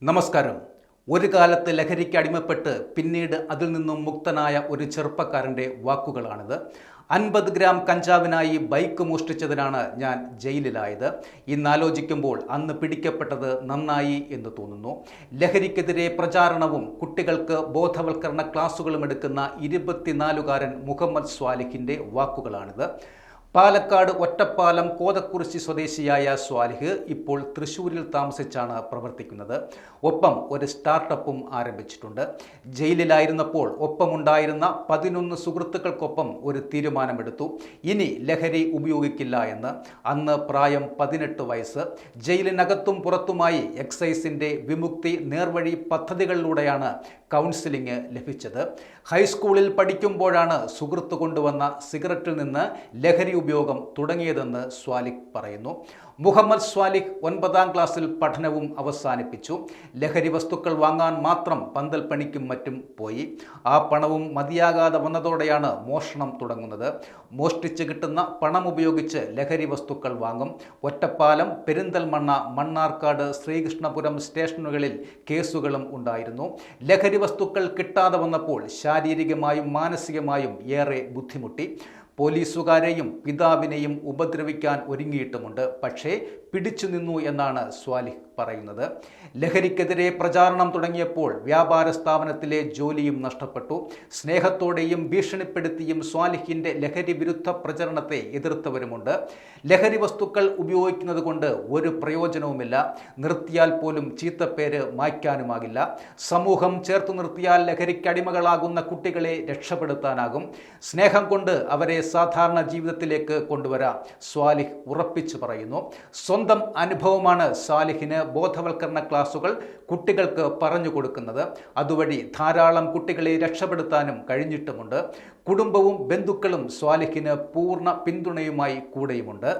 നമസ്കാരം. ഒരു കാലത്ത് ലഹരിക്ക് അടിമപ്പെട്ട് പിന്നീട് അതിൽ നിന്നും മുക്തനായ ഒരു ചെറുപ്പക്കാരൻ്റെ വാക്കുകളാണിത്. 50 ഗ്രാം കഞ്ചാവിനായി ബൈക്ക് മോഷ്ടിച്ചതിനാണ് ഞാൻ ജയിലിലായത്. ഇന്നാലോചിക്കുമ്പോൾ അന്ന് പിടിക്കപ്പെട്ടത് നന്നായി എന്ന് തോന്നുന്നു. ലഹരിക്കെതിരെ പ്രചാരണവും കുട്ടികൾക്ക് ബോധവൽക്കരണ ക്ലാസുകളും എടുക്കുന്ന 24-കാരൻ മുഹമ്മദ് സ്വാലിഹിൻ്റെ വാക്കുകളാണിത്. പാലക്കാട് ഒറ്റപ്പാലം കോതക്കുറിശി സ്വദേശിയായ സ്വാലിഹ് ഇപ്പോൾ തൃശ്ശൂരിൽ താമസിച്ചാണ് പ്രവർത്തിക്കുന്നത്. ഒപ്പം ഒരു സ്റ്റാർട്ടപ്പും ആരംഭിച്ചിട്ടുണ്ട്. ജയിലിലായിരുന്നപ്പോൾ ഒപ്പമുണ്ടായിരുന്ന 11 സുഹൃത്തുക്കൾക്കൊപ്പം ഒരു തീരുമാനമെടുത്തു. ഇനി ലഹരി ഉപയോഗിക്കില്ല എന്ന്. അന്ന് പ്രായം 18 വയസ്സ്. ജയിലിനകത്തും പുറത്തുമായി എക്സൈസിൻ്റെ വിമുക്തി നേർവഴി പദ്ധതികളിലൂടെയാണ് കൗൺസിലിംഗ് ലഭിച്ചത്. ഹൈസ്കൂളിൽ പഠിക്കുമ്പോഴാണ് സുഹൃത്ത് കൊണ്ടുവന്ന സിഗരറ്റിൽ നിന്ന് ലഹരി ഉപയോഗം തുടങ്ങിയതെന്ന് സ്വാലിഹ് പറയുന്നു. മുഹമ്മദ് സ്വാലിഹ് 9ാം ക്ലാസ്സിൽ പഠനവും അവസാനിപ്പിച്ചു. ലഹരി വസ്തുക്കൾ വാങ്ങാൻ മാത്രം പന്തൽപ്പണിക്കും മറ്റും പോയി. ആ പണവും മതിയാകാതെ വന്നതോടെയാണ് മോഷണം തുടങ്ങുന്നത്. മോഷ്ടിച്ച് കിട്ടുന്ന പണം ഉപയോഗിച്ച് ലഹരി വസ്തുക്കൾ വാങ്ങും. ഒറ്റപ്പാലം, പെരിന്തൽമണ്ണ, മണ്ണാർക്കാട്, ശ്രീകൃഷ്ണപുരം സ്റ്റേഷനുകളിൽ കേസുകളും ഉണ്ടായിരുന്നു. ലഹരി വസ്തുക്കൾ കിട്ടാതെ വന്നപ്പോൾ ശാരീരികമായും മാനസികമായും ഏറെ ബുദ്ധിമുട്ടി. പോലീസുകാരെയും പിതാവിനെയും ഉപദ്രവിക്കാൻ ഒരുങ്ങിയിട്ടുമുണ്ട്. പക്ഷേ പിടിച്ചു നിന്നു എന്നാണ് സ്വാലിഹ് പറയുന്നത്. ലഹരിക്കെതിരെ പ്രചാരണം തുടങ്ങിയപ്പോൾ വ്യാപാര സ്ഥാപനത്തിലെ ജോലിയും നഷ്ടപ്പെട്ടു. സ്നേഹത്തോടെയും ഭീഷണിപ്പെടുത്തിയും സ്വാലിഹിൻ്റെ ലഹരി വിരുദ്ധ പ്രചരണത്തെ എതിർത്തവരുമുണ്ട്. ലഹരി വസ്തുക്കൾ ഉപയോഗിക്കുന്നത് കൊണ്ട് ഒരു പ്രയോജനവുമില്ല. നിർത്തിയാൽ പോലും ചീത്തപ്പേര് മായ്ക്കാനുമാകില്ല. സമൂഹം ചേർത്തു നിർത്തിയാൽ ലഹരിക്കടിമകളാകുന്ന കുട്ടികളെ രക്ഷപ്പെടുത്താനാകും. സ്നേഹം കൊണ്ട് അവരെ സാധാരണ ജീവിതത്തിലേക്ക് കൊണ്ടുവരാം, സ്വാലിഹ് ഉറപ്പിച്ചു പറയുന്നു. സ്വന്തം അനുഭവമാണ് സ്വാലിഹിന് ബോധവൽക്കരണ ക്ലാസുകൾ കുട്ടികൾക്ക് പറഞ്ഞു കൊടുക്കുന്നത്. അതുവഴി ധാരാളം കുട്ടികളെ രക്ഷപ്പെടുത്താനും കഴിഞ്ഞിട്ടുമുണ്ട്. കുടുംബവും ബന്ധുക്കളും സ്വാലിഹിന് പൂർണ്ണ പിന്തുണയുമായി കൂടെയുമുണ്ട്.